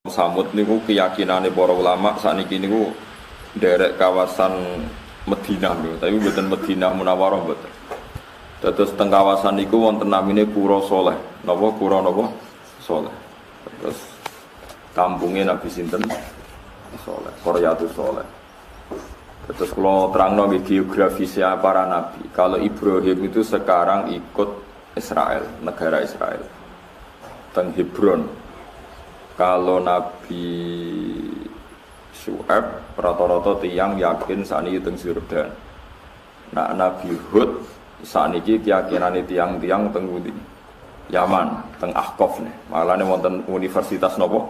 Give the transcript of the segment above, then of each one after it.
Samud niku keyakinane para ulama sakniki niku nderek kawasan Madinah niku, tapi mboten Madinah Munawwarah mboten. Terus teng kawasan niku wonten namine Qura Sholeh. Napa Qura napa? Sholeh. Terus kampungnya Nabi sinten? Sholeh, Qaryatus Sholeh. Terus kalau terangno nggih geografisnya para nabi. Kalau Ibrahim itu sekarang ikut Israel, negara Israel. Teng Hebron. Kalau Nabi Syu'aib rata-rata tiyang yakin sakniki teng Yordan. Nah Nabi Hud sakniki keyakinane tiyang-tiyang teng pundi? Yaman, teng Ahqaf nih. Malane wonten universitas napa?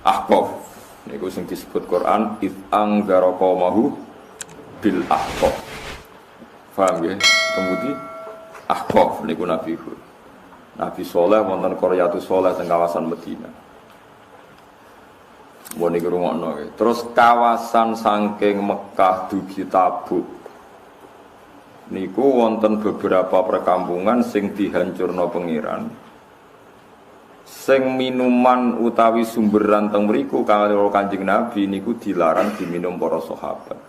Ahqaf. Niku sing disebut Quran id anzara qaumahu bil Ahqaf. Paham ya? Teng pundi? Ahqaf niku Nabi Hud. Nabi Saleh wonten Qaryatus Sholeh teng kawasan Madinah. Mbone ngrungokno. Terus kawasan saking Mekah dugi Tabuk niku wonten beberapa perkampungan sing dihancurno pangeran. Sing minuman utawi sumberan teng mriku karo Kanjeng Nabi niku dilarang diminum para sahabat.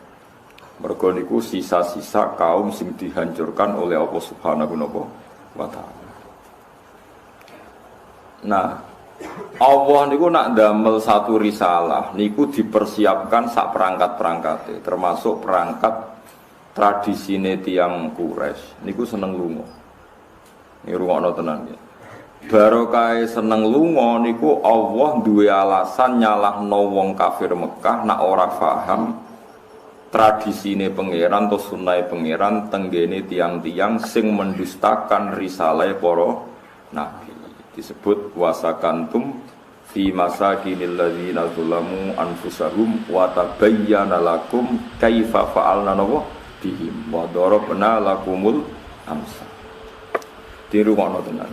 Mergo niku sisa-sisa kaum sing dihancurkan oleh Allah Subhanahu wa taala. Nah, Allah niku nak damel satu risalah niku dipersiapkan sak perangkat-perangkate, termasuk perangkat tradisine tiyang Quraisy niku seneng lunga. Niki rungokno tenan nggih. Barokah seneng lunga niku Allah duwe alasan nyalahno wong kafir Mekah nak ora paham tradisine pangeran atau sunnahe pangeran tenggene tiang-tiang sing mendustakan risalah para nabi. Disebut wasakantum fi masakinil ladzina zalamu anfusahum wa tabayyana lakum kaifa fa'alna bihim wa darabna lakumul amsal. Dirungokno tenan.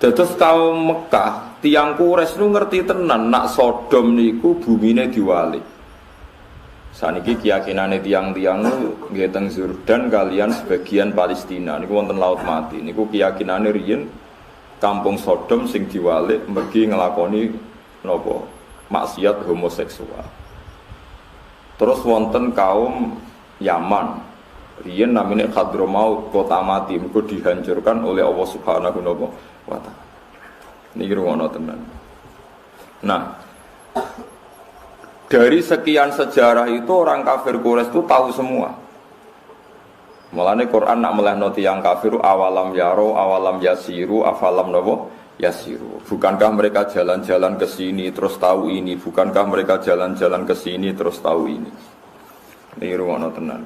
Dados kaum Mekah, tiang Quraisy nu ngerti tenan nak Sodom niku bumine diwalik. Saniki keyakinane tiang-tiang nggih teng Yordan kalian sebagian Palestina niku wonten Laut Mati. Niku keyakinane riyen kampung Sodom sing diwalik mergi ngelakoni napa maksiat homoseksual. Terus wonten kaum Yaman riyen namine Hadramaut, kota mati mergo dihancurkan oleh Allah Subhanahu wa taala. Niki rumono tenan. Nah, dari sekian sejarah itu orang kafir Quraisy itu tahu semua. Mulane Quran nak melehno tiyang kafir awalam yaro awalam yasiru afalam napa yasiru. Bukankah mereka jalan-jalan ke sini terus tahu ini? Bukankah mereka jalan-jalan ke sini terus tahu ini? Niki rumono tenan.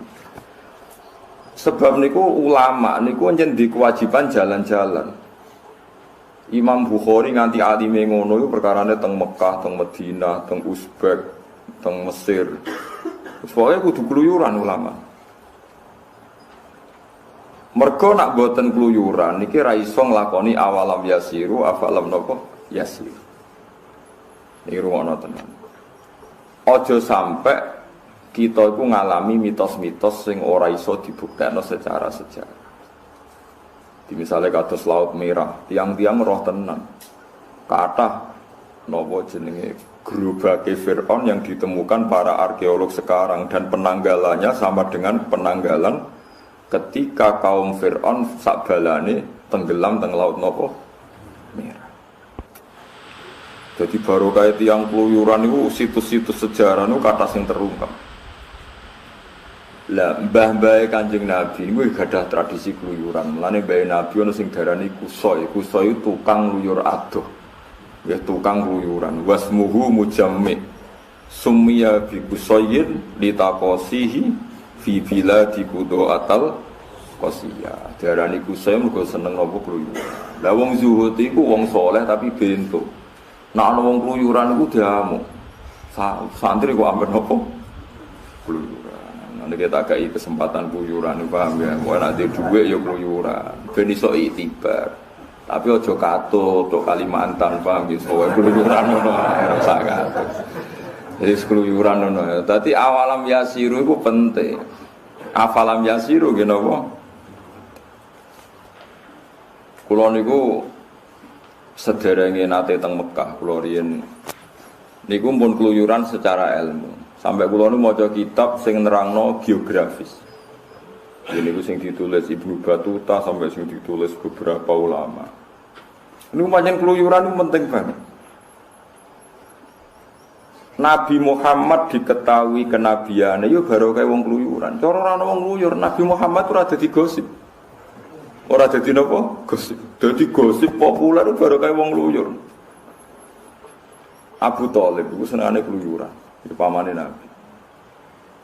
Sebab niku ulama niku njen di kewajiban jalan-jalan. Imam Bukhari nganti alime ngono iku perkarane teng Mekah, teng Madinah, teng Uzbek, teng Mesir. Pokoke kudu keluyuran ulama. Mergo nak boten kluyuran niki ra iso nglakoni awalam yasiru afalam napa yasir. Niki rumono tenan. Aja sampai kita iku ngalami mitos-mitos sing ora iso dibuktekno secara sejarah. Di misalnya kados Laut Merah, tiang-tiang roh tenan. Kathah napa jenenge gerobake Firaun yang ditemukan para arkeolog sekarang dan penanggalannya sama dengan penanggalan ketika kaum Fir'aun sakbalane tenggelam teng Laut napa Merah. Jadi baru kaya tiang keluyuran itu situs-situs sejarah itu kata sing terungkap. Lah mbah-mbah Kanjeng Nabi niku gadah tradisi keluyuran. Mulane mbah Nabi ono sing darani kusoi. Kusoi itu tukang luyur adoh. Ya tukang keluyuran. Wasmuhu mujammi. Summiya bi kusoyin litaqasihi fi biladi qudu'atal qasiyah. Darani kusoi mergo seneng nopo keluyuran. Lah wong zuhud iku wong saleh tapi bento. Nek ana wong keluyuran iku diamuk. Santri kok amben nopo? Keluyuran. Nanti kita kai kesempatan keluyuran, paham ya? Mau nanti duit ya keluyuran. Ben iso itibar. Tapi ojo katut, tok Kalimantan, paham ya? Soale keluyuran ngono ae rasa katut. Jadi keluyuran ngono ya. Dadi awalam yasiru iku penting. Afalam yasiru nggih napa? Kula niku sederenge nate teng Mekah, kula riyen Niku pun keluyuran secara ilmu. Sampai kula nu maca kitab sing nerangno geografis. Ini ku sing ditulis Ibnu Battuta sampai sing ditulis beberapa ulama. Niku pancen keluyuran itu penting banget. Nabi Muhammad diketahui kenabiane yo baru kaya wong keluyuran. Cara ora ana wong ngluyur, Nabi Muhammad ora dadi gosip. Ora dadi napa? Gosip. Dadi gosip populer baru kaya wong ngluyur. Abu Thalib itu senengane keluyuran, itu pamane Nabi.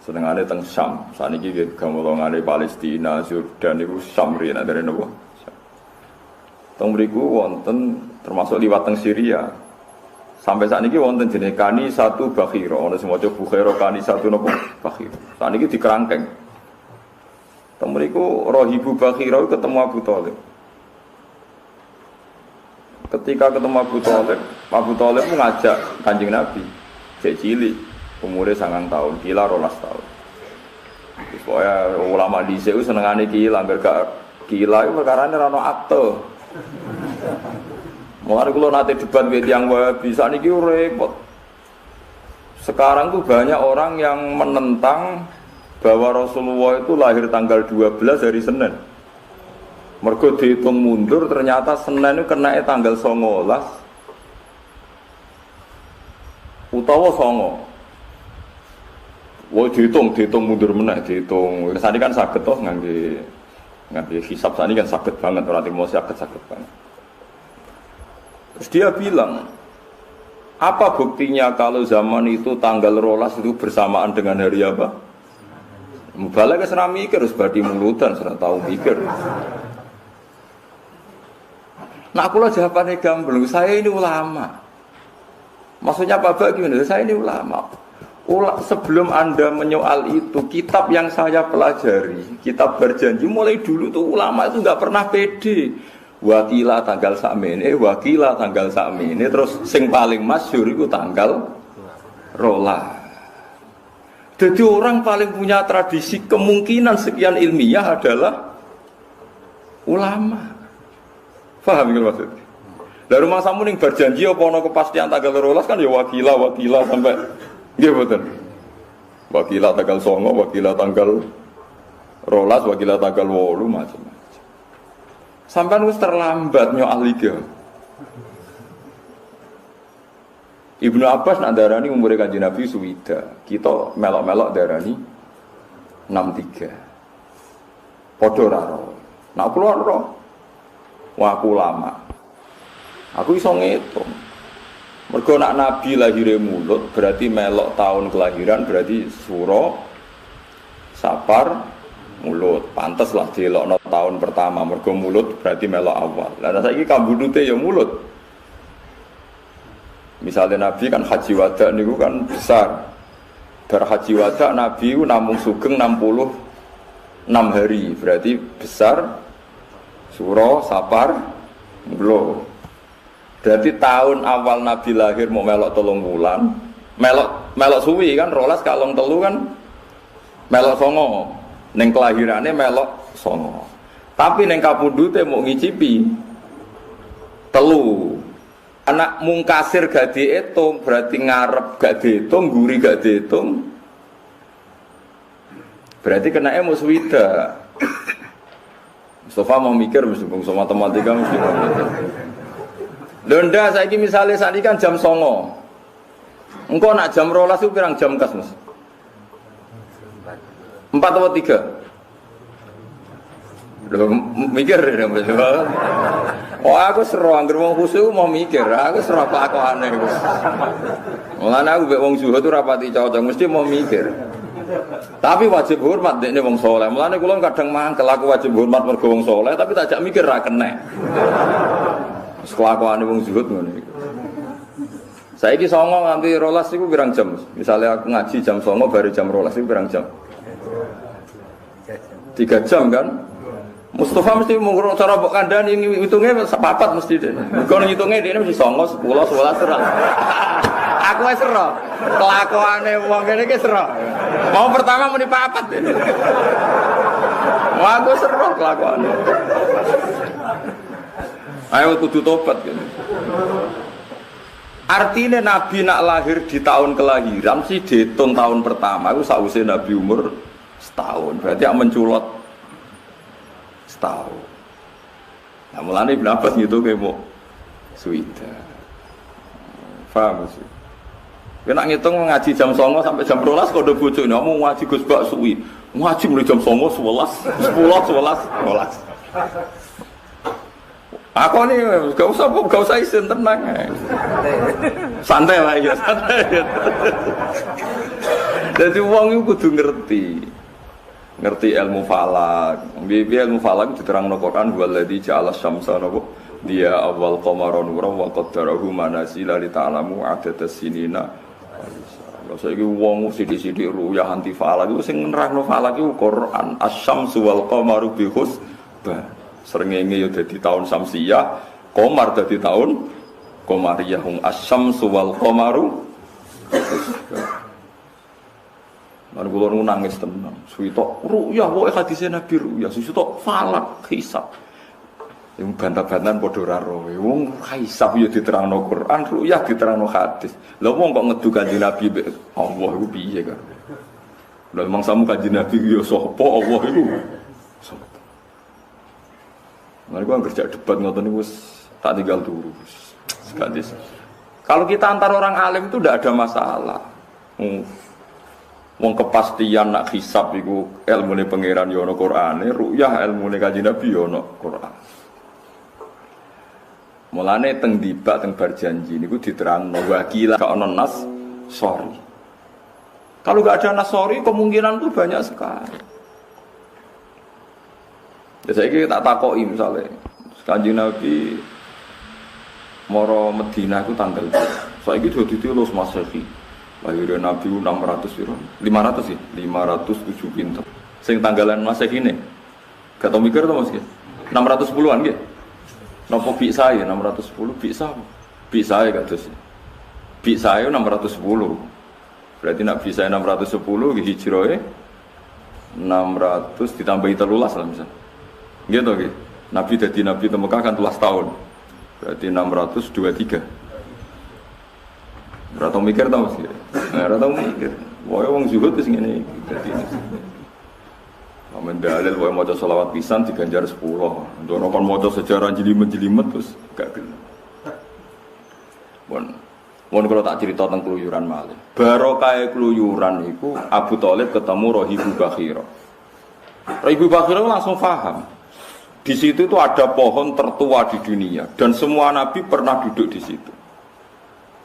Senengane teng Syam, saniki nggih gamolongane Palestina, Yordan iku Syam riyen dari napa? Teng mriku wonten termasuk liwat teng Syria. Sampai sakniki wonten jenenge Kani satu Bakhira, ana sing maca Bukhaira Kani satu napa? Bakhira. Sakniki dikerangkeng. Teng mriku Rahibu Bakhira ketemu Abu Thalib. Ketika ketemu Abu Thalib ngajak Kanjeng Nabi, cek cilik, umurnya 9 tahun, kila 12 tahun. Supaya ulama dhisik senengane kila, angger gak kila iku perkarane ora ono akte. Mulane kula nate debat mbek tiyang Wahabi, saniki repot. Sekarang tuh banyak orang yang menentang bahwa Rasulullah itu lahir tanggal 12 hari Senin. Mergo dihitung mundur ternyata Senin itu kena tanggal 19 utawa 9. Wah dihitung mundur meneh dihitung. Sani kan saged toh ngangge hisab sani kan saged banget ora timo saged banget. Terus dia bilang, apa buktinya kalau zaman itu tanggal 12 itu bersamaan dengan hari apa? Mubalak wis ora mikir, wis badhe mulutan ora tau mikir. Nah aku lah jawabannya gamblang, saya ini ulama. Maksudnya Pak gimana? Saya ini ulama. Sebelum Anda menyoal itu, kitab yang saya pelajari, kitab berjanji, mulai dulu tuh ulama itu nggak pernah pede. Wakilah tanggal sakmene, wakilah tanggal sakmene, terus sing paling masyhur itu tanggal rolah. Jadi orang paling punya tradisi kemungkinan sekian ilmiah adalah ulama. Paham gitu maksudnya? Dari rumah samu ning berjanji apa ana kepastian tanggal 12 kan ya wakilah sampai nggih mboten. Wakilah tanggal 9, wakilah tanggal 12, wakilah tanggal 8 macam-macam. Sampai wis terlambat nyoal iki. Ibnu Abbas nak darani umure Kanjeng Nabi suwida. Kita melok-melok darani 63. Padha ora ro. Nak kula ro. Wah aku lama. Aku iso ngitung. Mergo nak Nabi lahire mulut berarti melok tahun kelahiran berarti Suro Safar mulut. Pantes lah dilokno tahun pertama mergo mulut berarti melok awal. Lah saiki kambudute ya mulut. Misalnya Nabi kan haji wada niku kan besar. Bar haji wada Nabi namung sugeng 66 hari berarti besar. Suro, Safar, Mulo. Berarti tahun awal Nabi lahir mau melok 3 bulan. Melok suwi kan, 12 kalong 3 kan melok 9. Ning kelahirane melok 9. Tapi ning kapundhute mau ngicipi 3. Anak mungkasir gak diitung, berarti ngarep gak diitung, guri gak diitung. Berarti kenake mau swida. Mustafa mau mikir mesti bangsa matematika mesti mau mikir. Londa saiki misale sakniki kan jam 09.00. Engko nak jam 12 itu pirang jam kas, Mas? 4 atau 3? Lho mikir ya, Mas. Oh aku seru anggere wong khusyuk mau mikir, aku seru kelakuane iku. Mulane aku mek wong zuhud ora pati cocok, mesti mau mikir. Tapi wajib hormat dekne wong saleh. Mulane kula kadang mangkel aku wajib hormat mergo wong saleh, tapi tak jak mikir ra kenek. Wis kelakuane wong zuhud ngono iki. Saiki 09.00 nganti 12 iku pirang jam? Misale aku ngaji jam 09.00 bare jam 12 iku pirang jam? 3 jam kan? Mustafa mesti mung cara mbok kandhani hitunge sepapat mesti dene. Mergo ngitunge dene mesti 09.00, 10, 11 terus. Aku wis ero. Kelakuane wong kene iki ero. Mau pertama muni papat. Wah, aku ero kelakuane. Ayo kudu tobat gitu. Artinya Nabi nak lahir di tahun kelahiran sih dihitung tahun pertama itu sausé Nabi umur setahun. Berarti yang menculot setahun. Nah mulane Ibnu Abbas ngitung mau suwida. Paham sih? Kena ngitung ngaji jam 09.00 sampai jam 12 kode bojone mau ngaji Gus Bak suwi. Ngaji mulai jam 09.00 11, 10, 11. Aku nih gak usah isin tenang. Santai lah ya, santai. Jadi wong iku kudu ngerti ilmu falak. Biar ilmu falak diterangno Quran waladzi ja'ala syamsa nabo dia awal qamara nuran wa qaddarahu manazila li ta'lamu adadas sinina. Lha saiki wong sithik-sithik ruyah anti falak iku sing nerangno falak iku Quran asy-syamsu wal qamaru bi husban. Srengenge ya dadi tahun Samsiyah, Qamar dadi tahun Qamariyah. Asy-syamsu wal qamaru. Lan kula nangis tenan. Suwitok ruyah wae hadise Nabi ruyah, suwitok falak hisab. Yang bantah-bantahan padha ora roe. Wong hisab ya diterangno Quran, ruyah diterangno hadis. Lha wong kok ngedu Kanjeng Nabi Allah iku piye kan? Lah mangsamu Kanjeng Nabi ya sapa Allah iku? Mereka kerja debat ngoten niku tak tinggal turu. Sekadis. Kalau kita antar orang alim itu tidak ada masalah. Wong kepastian nak hisab iku ilmune pangeran yo ana Qur'ane, ru'yah ilmune Kanjeng Nabi yo ana Qur'an. Mulane teng debat teng berjanji niku diterangno wakila gak ana nas sorry. Kalau gak ada nas sorry kemungkinan itu banyak sekali. Ya saya tak takoki misalnya Kanjeng Nabi moro Madinah itu tanggal saya gitu ditulus Masehi lahirnya Nabi 600 piro 500 sih 507 pinter sing tanggalan Masehi ini gak tau mikir tuh Mas 610-an gitu nopo bik saya 610 bik saya gak terus bik saya 610 berarti nak bik saya 610 hijrahnya 600 ditambahi 13 lah misalnya gitu okay. Nabi jadi Nabi di Mekah kan 13 tahun berarti 623 berapa mikir tau sih berapa mikir wah wong zuhud itu segini jadi amin dalil wah mau sholawat pisan diganjar 10 untuk nonton mau sejarah jelimet terus gak kena bon kalau tak cerita tentang keluyuran malih barokah keluyuran itu Abu Thalib ketemu Rohibu Bakhira Rohibu Bakhira langsung paham. Di situ itu ada pohon tertua di dunia dan semua nabi pernah duduk di situ.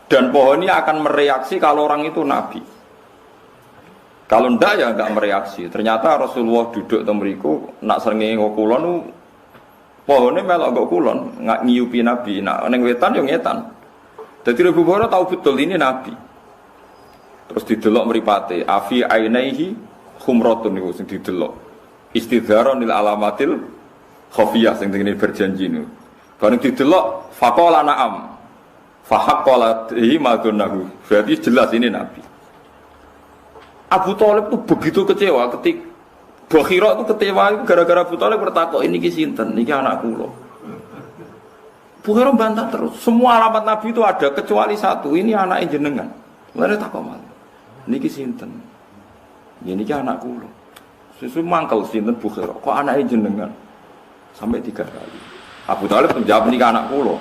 Dan pohon ini akan mereaksi kalau orang itu nabi. Kalau ndak ya enggak mereaksi. Ternyata Rasulullah duduk temeriku nak srengenge kulon pohonnya melok nggo kulon, nggak ngiupi nabi. Nak ning wetan yo ngetan. Dadi Abu Hurairah tahu betul ini nabi. Terus didelok mripate, afi ainaihi khumratun niku sing didelok. Istidharon lil alamatil khafiyah sing tengene berjanji niku. Bareng didelok faqala na'am. Fahaqqala madunnahu. Berarti jelas ini nabi. Abu Thalib itu begitu kecewa ketika Bakhira itu kecewa gara-gara Abu Thalib bertakok ini ki sinten? Niki anak kula. Bakhira bantah terus. Semua alamat nabi itu ada kecuali satu, ini anake jenengan. Lha takok malah. Niki sinten? Ya niki anak kula. Sesu mangkel sinten Bakhira? Kok anake jenengan? Sampai 3 kali. Abu Thalib menjawab niki anak kula.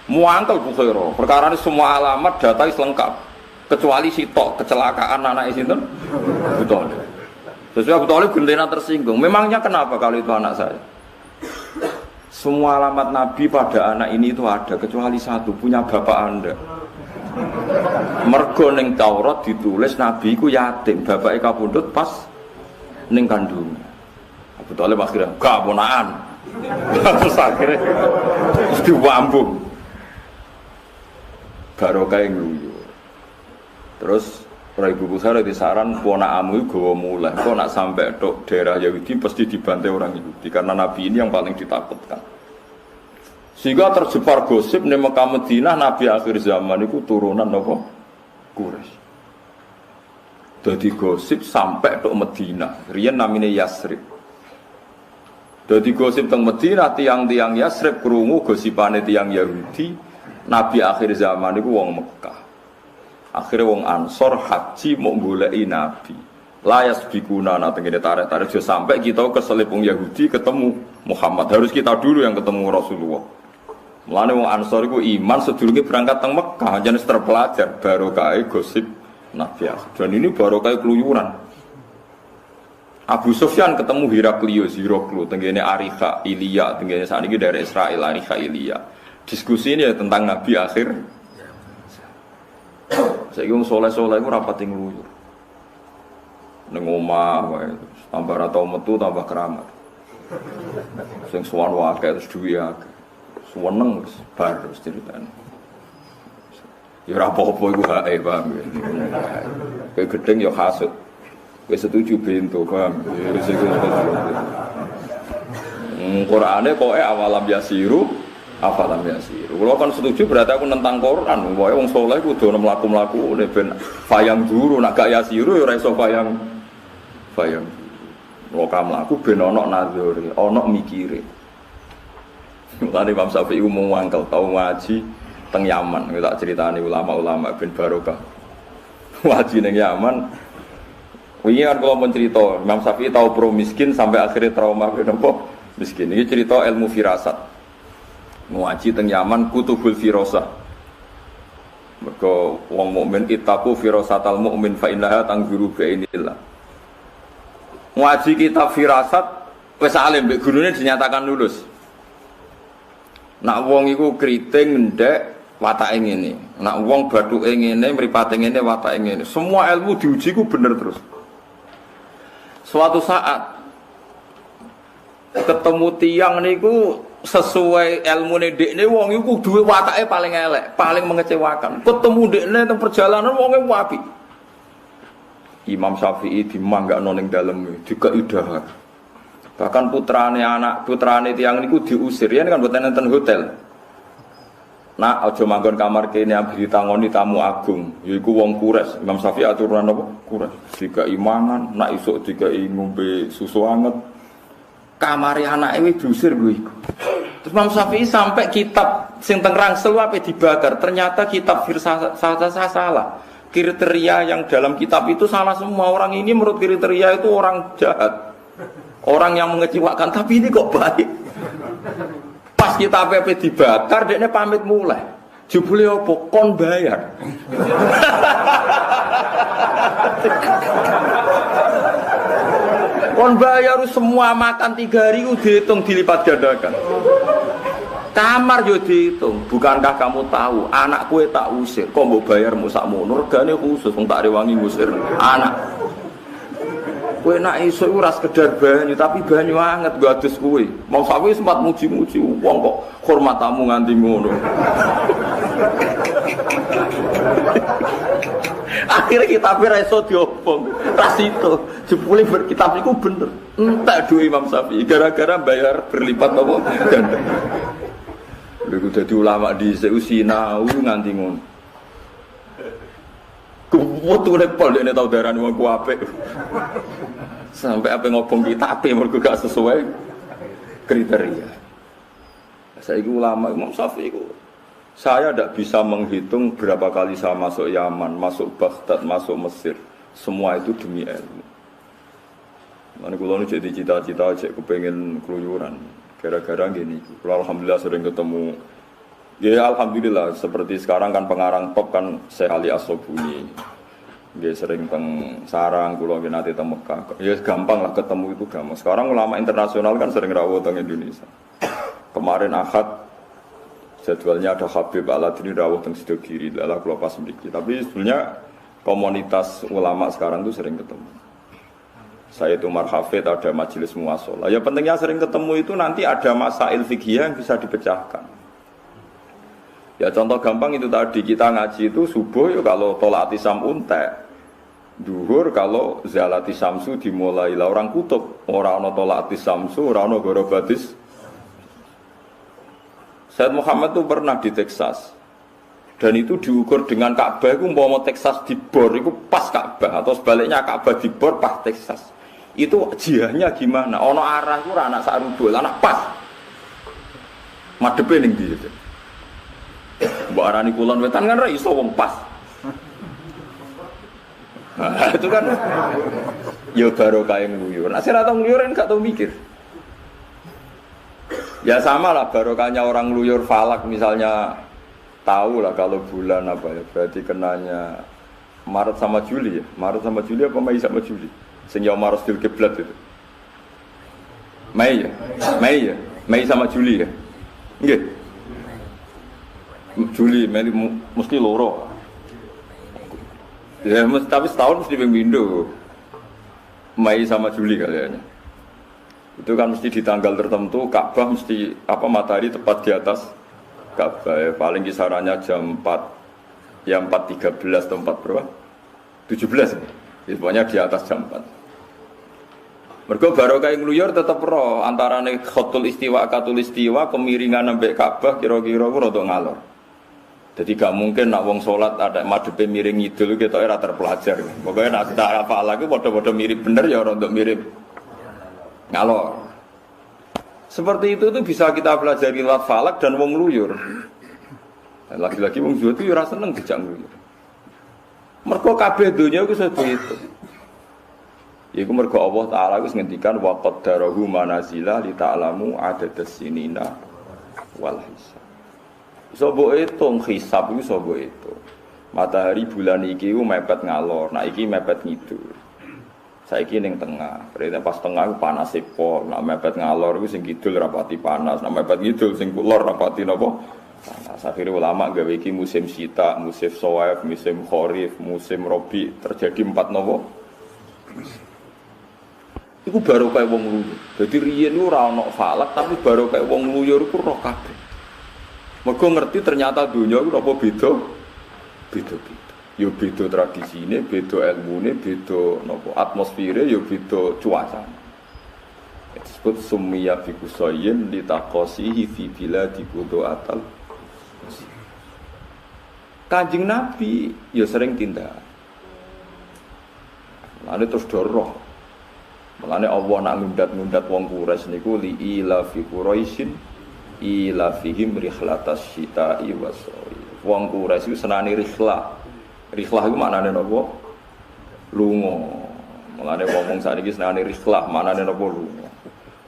Muangkel Bakhira. Perkara ini semua alamat data lengkap. Kecuali sitok kecelakaan anaknya sinten Abu Thalib. Sesuai Abu Thalib gendena tersinggung. Memangnya kenapa kalau itu anak saya? Semua alamat Nabi pada anak ini itu ada kecuali satu, punya bapak Anda. Mergo ning Taurat ditulis Nabi ku yatim, bapake kapundhut pas ning kandungan. Abu Thalib akhirnya gak ponakan. Terus akhirnya diwambung. Barokah ngluyur. Terus Ibu Bukhari disaran ponakamu gawa mulai. Kok nak sampai tok daerah Yahudi pasti dibantai orang Yahudi karena Nabi ini yang paling ditakutkan. Sehingga tersebar gosip di Mekah Madinah Nabi akhir zaman itu turunan apa? Quraisy. Jadi gosip sampai tok Madinah. Riyen namanya Yasrib. Jadi gosip teng Madinah tiang-tiang Yasrib krungu gosipane tiang Yahudi Nabi akhir zaman itu wong Mekah. Akhirnya wong Ansor haji mau goleki Nabi. Layas bikuna tengene tarik-tarik sampai kita keselip wong Yahudi ketemu Muhammad. Harus kita dulu yang ketemu Rasulullah. Mulane wong Ansor iku iman sedurunge berangkat teng Mekah, jan terpelajar barokah gosip Nabi akhir. Dan ini barokah keluyuran. Abu Sufyan ketemu Heraklius, tengene Arikha, Ilya, tengene sakniki dari Israel Arikha Ilya. Diskusi ini ya tentang Nabi akhir. Saiki wong saleh-saleh iku ora pati ngluyur. Ning omah wae, tambah ra tau metu tambah keramat. Sing suwan wae terus duwe akeh. Suweneng wis bar terus ceritane. Ya ora apa-apa iku hae, paham ya. Kayak gedeng ya hasud. Wis setuju bento, paham. Ya wis iku. Qur'ane koke awalam yasiru afalam yasiru. Kalau kan setuju berarti aku nentang Quran. Wae wong saleh kudu mlaku-mlaku ben fayang duru nak gak yasiru ya ora iso fayang. Wong mlaku ben ana nazare, ana mikire. Mulane Imam Syafi'i umum wangkel tau ngaji teng Yaman. Tak critani ulama-ulama ben barokah. Ngaji ning Yaman. Wingi kan kula pun cerita, Imam Syafi'i tau pro miskin sampai akhirnya trauma kenapa miskin. Ini cerita ilmu firasat. Ngaji teng Yaman kutubul firasah. Mergo wong mukmin ittaqu firasatal mukmin fa innaha tanzuru bi ainillah. Ngaji kitab firasat wis alim mbek gurune dinyatakan lulus. Nak wong iku kriting ndek watake ngene. Nak wong bathuke ngene, mripate ngene, watake ngene. Semua ilmu diuji ku bener terus. Suatu saat ketemu tiang niku sesuai ilmune ndekne wong iku duwe watake paling elek, paling mengecewakan. Ketemu ndekne teng perjalanan wonge apik. Imam Syafi'i dimanggakno ning dalem dikeki dahar. Bahkan putrane tiang niku diusir, yen kan mboten enten hotel. Nak aja manggon kamar kene ambek ditangoni tamu agung, yaiku wong Quraisy. Imam Syafi'i aturan apa? Quraisy. Dikai mangan, nak isuk dikai ngombe susu anget. Kamare anake wis diusir lho iku. Terus Imam Syafi'i sampai kitab sing teng Rangsel ape dibakar. Ternyata kitab salah. Kriteria yang dalam kitab itu salah semua. Orang ini menurut kriteria itu orang jahat. Orang yang mengecewakan, tapi ini kok baik. Pas kita PP dibakar, dia pamit mulai. Jebule opo kon bayar. Kon bayar semua makan 3 hari dihitung dilipat gandakan. Kamar yo dihitung. Bukankah kamu tahu anak kue tak usir, kok mbok bayar sakmono regane khusus wong tak rewangi ngusir anak. Kowe nak iso ora sekedar banyu tapi banyu anget nggo adus kowe. Mau sawi sempat muji-muji wong kok hormat tamu nganti ngono. Akhirnya kitab ora iso diobong. Ras itu jebule berkitab iku bener. Entek duwe Imam Syafi'i gara-gara bayar berlipat apa ganda. Lha dadi ulama dhisik sinau nganti ngono. Kuwatune pol nek tau darani wong ku apik. Sampai apa ngobong kita ape mergo gak sesuai kriteria. Saiki ulama Imam Syafi'i itu saya tidak bisa menghitung berapa kali saya masuk Yaman, masuk Baghdad, masuk Mesir. Semua itu demi ilmu. Nanti kalau ini jadi cita-cita cek kepengen keluyuran. Gara-gara gini. Kalau alhamdulillah sering ketemu. Ya alhamdulillah seperti sekarang kan pengarang top kan Syekh Ali As-Sobuni. Dia sering teng sarang, kulo nanti teng Mekah. Ya gampang lah ketemu itu gampang. Sekarang ulama internasional kan sering rawuh teng Indonesia. Kemarin Ahad jadwalnya ada Habib Aladini rawuh teng Sidogiri, lalah kulo pas mriki. Tapi sebenarnya komunitas ulama sekarang tuh sering ketemu. Saya itu Umar Hafid ada majelis muasalah. Ya pentingnya sering ketemu itu nanti ada masail fikih yang bisa dipecahkan. Ya contoh gampang itu tadi kita ngaji itu subuh ya kalau tolati samuntek. Duhur kalau zalati samsu dimulai lah orang kutub, orang ono tolati samsu, orang ono gorobatis. Said Muhammad itu pernah di Texas dan itu diukur dengan Ka'bah itu mau Texas dibor itu pas Ka'bah atau sebaliknya Ka'bah dibor pas Texas. Itu jihahnya gimana? Ono arah itu anak sarubul, anak pas. Madepe ning ndi. Mbok arani kulon wetan kan ra iso wong pas. Nah, itu kan ya barokah ngluyur. Nek ora tau ngluyur kan gak tau mikir. Ya sama lah barokahnya orang ngluyur falak misalnya tahu lah kalau bulan apa ya berarti kenanya Maret sama Juli ya. Maret sama Juli apa Mei sama Juli? Sing ya Maret fil kiblat itu. Mei ya? Mei ya? Mei sama Juli ya? Nggih. Juli, Mei mesti loro. Ya, tapi setahun mesti pemindo. Mei sama Juli kayaknya. Itu kan mesti di tanggal tertentu Ka'bah mesti apa matahari tepat di atas Ka'bah ya. Paling kisarannya jam 4 ya 4.13 atau 4 berapa? 17 ya, pokoknya di atas jam 4. Mergo barokah ngluyur tetep ro antarane khotul istiwa katul istiwa kemiringan ambek Ka'bah kira-kira ku rada ngalor. Jadi gak mungkin nak wong salat ada madhepe miring ngidul ketok ora terpelajar. Pokoke nak tak hafal lagi padha-padha mirip bener ya rada mirip ngalor. Seperti itu tuh bisa kita pelajari lewat falak dan wong ngluyur. Lagi-lagi wong Jawa itu ora seneng dijak ngluyur. Mergo kabeh donya iku seperti itu. Iku mergo Allah Ta'ala wis ngendikan wa qaddarahu manazila li ta'lamu adadas sinina wal hisab. Iso mbok hitung hisab iku iso mbok hitung. Matahari bulan iki ku mepet ngalor, nah iki mepet ngidul. Saiki ning tengah, berarti pas tengah ku panas pol, nak mepet ngalor ku sing kidul rapati panas, nak mepet ngidul sing kulor rapati napa? Panas. Akhirnya ulama gawe iki musim syita, musim shawaif, musim kharif, musim rabi, terjadi 4 napa? Iku baru kaya wong ngluyur. Dadi riyen ora ana falak tapi baru kaya wong ngluyur iku roh kabeh. Mergo ngerti ternyata dunia iku apa beda? Beda-beda. Ya beda tradisine, beda ilmune, beda napa atmosfere, ya beda cuacane. Disebut summiya fi kusayyin li taqasihi fi biladi qudu'atal. Kanjeng Nabi ya sering tindak. Lane terus doroh. Mulane Allah nak ngundat-ngundat wong Quraisy niku li ila fi Quraisyin ila fihim rihlatas syita'i wasoi. Wong Quraisy iku senane rihlah. Rihlah iku maknane napa? Lunga. Mulane wong sakniki senane rihlah, maknane napa lunga.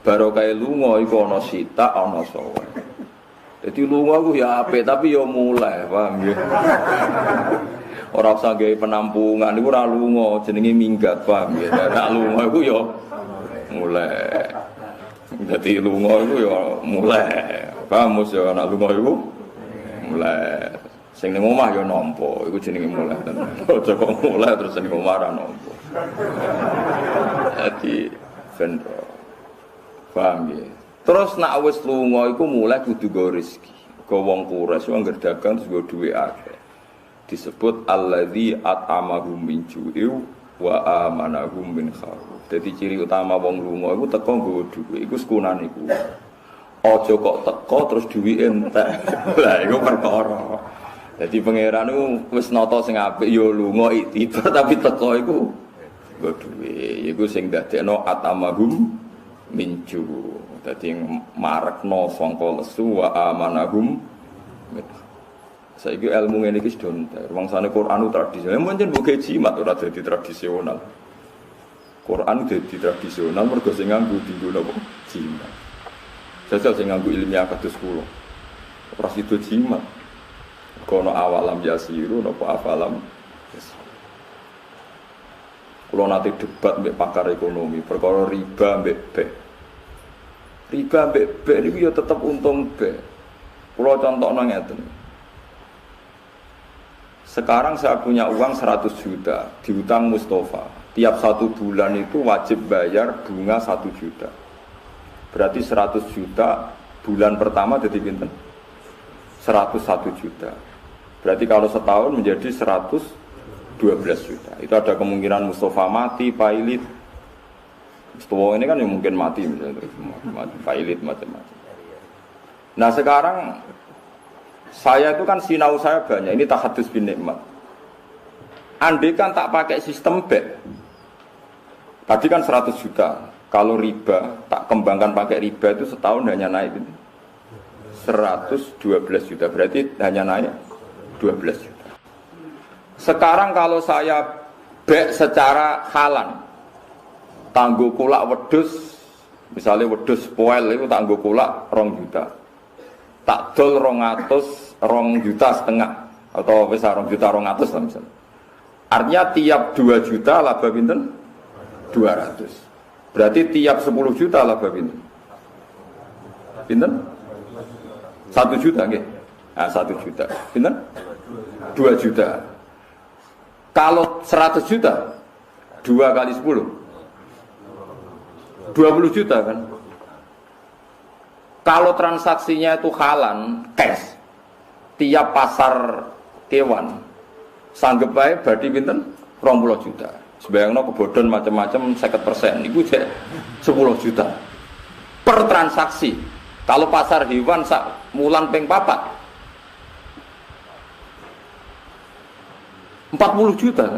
Barokah lunga iku ana syita, ana sawa. Dadi lunga iku ya apik tapi ya mulai, paham nggih. Ora usah gawe penampungan niku ora lunga, jenenge minggat, paham ya. Nek lunga iku ya mulai. Dadi lunga iku ya mulai. Paham mos ya nek lunga iku mulai. Sing ning omah ya nampa, iku jenenge mulai tenan. Aja kok mulai terus ning omah ora nampa. Dadi vendro. Paham ya. Terus nek wis lunga iku mulai kudu go rezeki. Go wong Quraisy wong dagang terus go duwe akeh. Disebut alladzi at'amahum min ju'in wa amanahum min khauf. Dadi ciri utama wong lunga iku teko nggawa dhuwit iku sekunan iku. Aja kok teko terus dhuwit entek. Lah iku perkara. Dadi pangeran iku wis nata sing apik ya lunga iktibar tapi teko iku nggo dhuwit. Iku sing dadekno at'amahum min ju'. Dadi marekno sangka lesu wa amanahum min khauf. Saiki ilmu ngene iki sudah entek. Wangsane Quran tradisional, pancen mbok jimat ora dadi tradisional. Quran dadi tradisional mergo sing nganggo dinggo napa? Jimat. Jajal sing nganggo ilmiah kados kula. Ora sida jimat. Kono awalam yasiru napa afalam. Kula nate debat mbek pakar ekonomi perkara riba mbek bek. Riba mbek bek niku ya tetep untung bek. Kula contohno ngeten. Sekarang saya punya uang 100 juta diutang Mustafa. Tiap 1 bulan itu wajib bayar bunga 1 juta. Berarti 100 juta bulan pertama jadi pinten? 101 juta. Berarti kalau setahun menjadi 112 juta. Itu ada kemungkinan Mustafa mati, pailit. Mustafa ini kan yang mungkin mati misalnya, pailit macam-macam. Nah sekarang saya itu kan sinau saya banyak, ini tahadus bin nikmat. Andai kan tak pakai sistem bet, tadi kan 100 juta. Kalau riba, tak kembangkan pakai riba itu setahun hanya naik 10 112 juta, berarti hanya naik 12 juta. Sekarang kalau saya bek secara halan, tangguh kulak wedhus, misalnya wedhus poel itu tangguh kulak 2 juta. Tak dol 2 juta setengah atau besar 2 juta 200 lah misalnya. Artinya tiap 2 juta laba pinten 200. Berarti tiap 10 juta laba pinten? Pinten? 1 juta nggih. Nah, 1 juta. Pinten? 2 juta. Kalau 100 juta 2 kali 10 20 juta kan. Kalau transaksinya itu halan, cash, tiap pasar kewan, sanggep bae badi pinten 20 juta. Sebayangno kebodhon macam-macam 50%, itu 10 juta per transaksi. Kalau pasar hewan sak mulan ping 4 40 juta.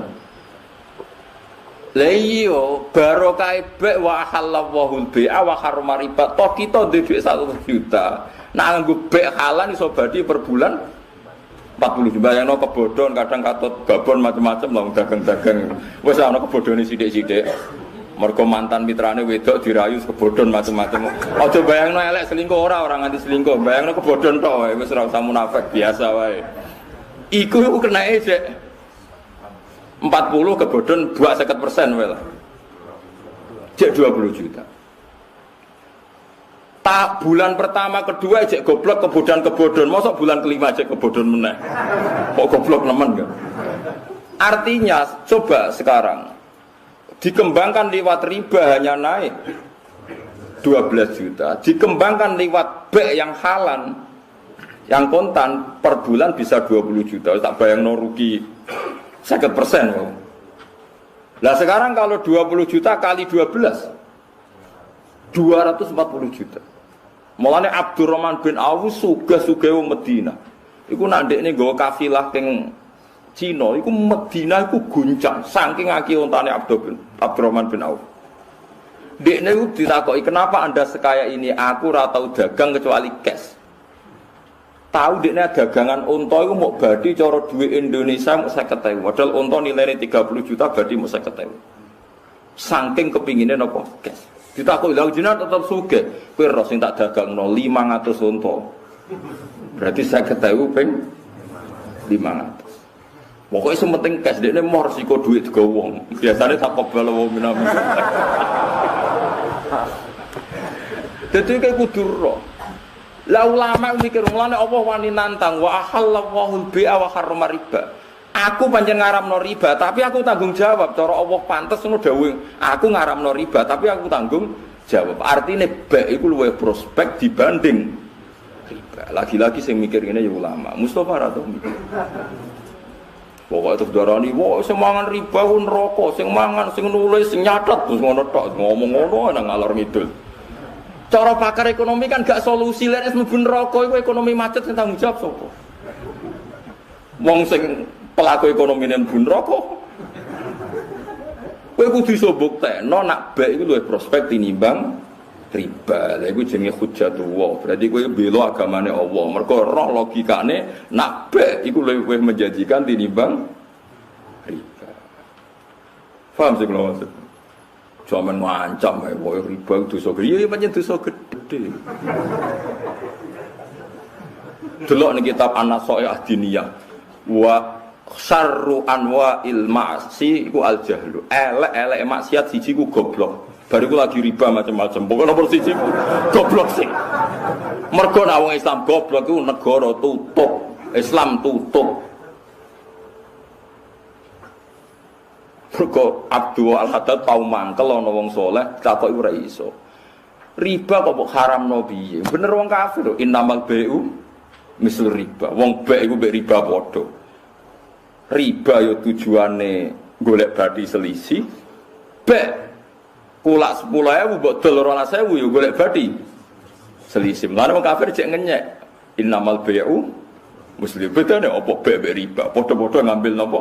Lah iya barokah bek wa halallahu bai'a wa harrama riba. Toh kita duwe 1 juta. Nah nganggo bek halan iso badi per bulan 40 juta. Bayangno kebodhon kadang katut babon macam-macam lah dagang-dagang. Wis ana kebodhone sithik-sithik. Mergo mantan mitrane wedok dirayu kebodhon macam-macam. Aja bayangno elek selingkuh ora nganti selingkuh. Bayangno kebodhon tok wae wis ora usah munafik biasa wae. Iku kenae sik 40 kebodhon buat 50% wae lah. Cek 20 juta. Tak bulan pertama kedua cek goblok kebodhon. Mosok bulan kelima cek kebodhon meneh. Kok goblok nemen kan? Artinya coba sekarang dikembangkan lewat riba hanya naik 12 juta. Dikembangkan lewat bek yang halan yang kontan per bulan bisa 20 juta. Tak bayangno rugi 50%. Nah sekarang kalau 20 juta kali 12 240 juta. Mulane Abdurrahman bin Auf sugih-sugih wong Madinah. Iku nak ndekne nggawa kafilah teng Cina, iku Madinah iku guncang saking akeh ontane Abdurrahman bin Auf. Ndekne iku ditakoki, "Kenapa Anda sekaya ini? Aku ora tau dagang kecuali cash." Tahu dekne dagangan unta iku mau badi cara duit Indonesia mau 50.000. Padahal unta nilainya 30 juta badi mau 50.000. Saking kepingine napa? Cash. Ditakoki lha jenengan tetep sugih. Kowe ro sing tak dagangno 500 unta. Berarti 50.000 ping 500. Pokoke sing penting cash dekne mau resiko duit digawa wong. Biasane tak kobal wong minami. Dadi kayak kudu ro. Lah ulama mikir mulane Allah wani nantang wa ahallallahu al-bai'a wa harrama riba. Aku pancen ngaramno riba, tapi aku tanggung jawab. Cara Allah pantes ngono dawuh, aku ngaramno riba, tapi aku tanggung jawab. Artine baik iku luwih prospek dibanding riba. Lagi-lagi sing mikir ngene ya ulama. Mustofa ra tau mikir. Pokoke terus darani, "Wah, sing mangan riba ku neraka, sing mangan sing nulis sing nyatet terus ngono tok, ngomong ngono nang ngalor ngidul." Cara pakar ekonomi kan gak solusi lek mlebu neraka iku ekonomi macet sing tanggung jawab sapa? Wong sing pelaku ekonomi ning mlebu neraka. Kowe kudu iso buktekno nak baik iku luwih prospek tinimbang riba. Lha iku jenenge hujjatullah. Berarti kowe bela agamane Allah. Mergo roh logikane nak baik iku luwih menjanjikan tinimbang riba. Paham sing kula maksud? Zaman ngancam wae riba dosa gede. Iya pancen dosa gede. Delok ning kitab An-Nasaih Ad-Diniyah. Wa syarru anwa'il ma'si iku al-jahlu. Elek-elek maksiat siji ku goblok. Bariku lagi riba macam-macam. Pokoke nomor siji ku goblok sih. Mergo nek wong Islam goblok iku negara tutup. Islam tutup. Mergo Abdul Al-Haddad tau mangkel ana wong saleh takoki ora iso. Riba kok haramno piye? Bener wong kafir lho, innamal bai'u mislu riba. Wong baik iku mbek riba padha. Riba yo tujuane golek badi selisih. Baik kulak 10.000 mbok dol 12.000 yo golek badi selisih. Lan wong kafir cek ngenyek. Innamal bai'u mislu bedane apa baik mbek riba. Padha-padha ngambil napa?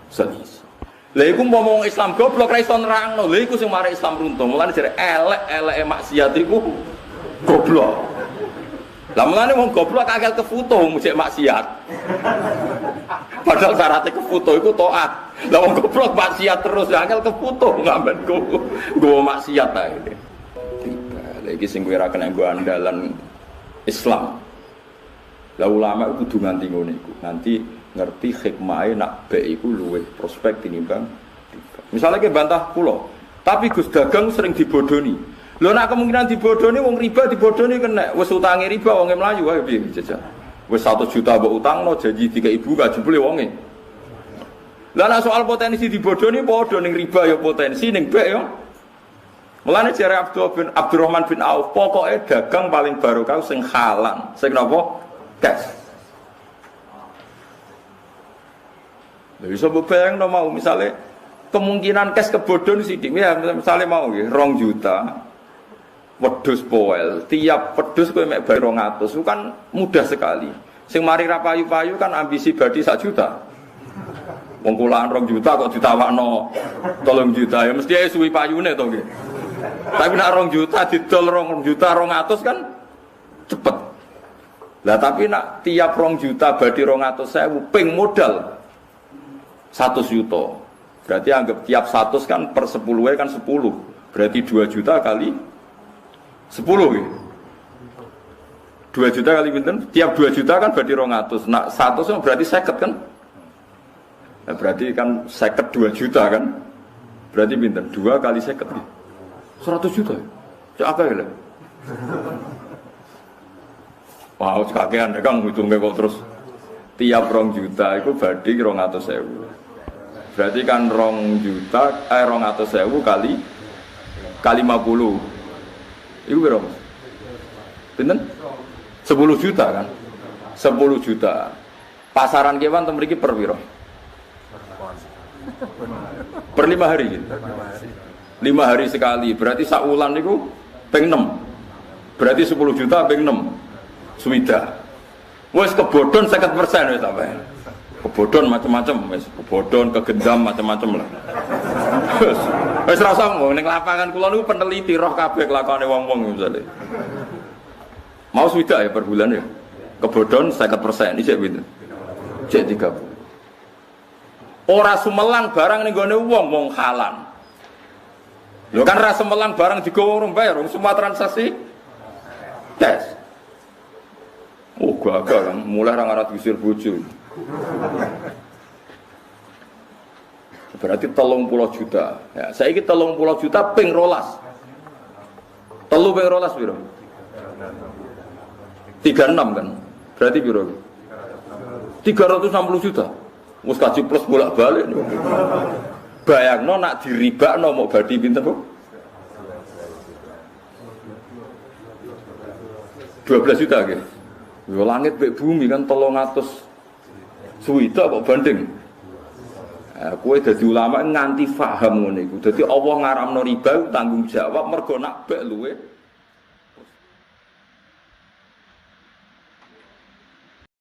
Selisih. Lha iku ngomong Islam goblok ra iso nerangno. Lha iku sing mari Islam runtuh. Mulane jare elek-eleke maksiat iku goblok. Lah mulane wong goblok akal kefoto mujek maksiat. Padahal syaratnya kefoto iku taat. Lah wong goblok maksiat terus akal kefoto ngamben go maksiat ae. Lha iki sing kowe ra kena nggo andalan Islam. Lah ulama iku kudu nganti ngene iku. Nanti ngerti hikmahe nak bek iku luwih prospek tinimbang. Misalnya ke bantah pulau, tapi Gus Dagang sering dibodoni. Lho nak kemungkinan dibodoni wong riba dibodoni kena. Wis utange riba wonge mlayu wae piye jajal. Wis 100 juta mbok utangno janji dikek ibu gak jebule wonge. Lah nek soal potensi dibodoni padha ning riba ya potensi ning bek ya. Mulane jare Abdurrahman bin Auf pokoke dagang paling barokah sing halal. Sing napa? Cash. Lha iso bayangno mau misale kemungkinan cash kebodhon sithik ya misale mau nggih 2 juta. Wedhus poel, tiap wedhus kowe mek bayar 200 itu kan mudah sekali. Sing mari ra payu-payu kan ambisi badi 1 juta. Wong kulaan 2 juta kok ditawakno 3 juta ya mesti ae suwi payune to nggih. Tapi nek 2 juta didol 2 juta 200 kan cepet. Lah tapi nak tiap 2 juta badi 200.000 ping modal 100 juta. Berarti anggap tiap 100 kan per 10 kan 10. Berarti 2 juta kali 10 ya. 2 juta kali pinten? Tiap 2 juta kan berarti 200. Nah 100 berarti 50 kan? Nah, berarti kan 52 juta kan? Berarti pinten? 2 kali 50 ya. 100 juta ya? Cak apa ya? Wow, kakean ya kan ngitungnya kok terus. Tiap 2 juta itu berarti 200.000. Berarti kan 2 juta 200.000 kali 50. Iku berapa? Pinten? 10 juta kan? 10 juta. Pasaran kewan teng mriki per piro? Per 5 hari gitu. 5 hari sekali. Berarti sak wulan niku ping 6. Berarti 10 juta ping 6. Suwida. Wis kebodhon 50% wis sampe. Kebodhon macam-macam wis, kebodhon, kegendam macam-macam lah. Wis rasa ngomong ning lapangan kula niku peneliti roh kabeh kelakone wong-wong misale. Mau swidak ya per bulan ya. Kebodhon 50%, isih pinten? Cek 30. Ora sumelang barang ning gone wong halal. Lho kan ra sumelang barang digowo urung bayar, semua transaksi cash. Oh gagal kan, mulai ra ngarat gisir bojo. Berarti 30 juta. Ya, saiki 30 juta ping 12. 3 ping 12 piro? 36 kan. Berarti piro? 360 juta. Wis kaji plus bolak-balik. Bayangno nak diribakno mau badi pinten, Bu? 12 juta nggih. Yo langit mek bumi kan 300 suwita kok banding. Kowe dadi ulama nganti paham ngene iku. Dadi Allah ngaramno riba tanggung jawab mergo nak bek luwe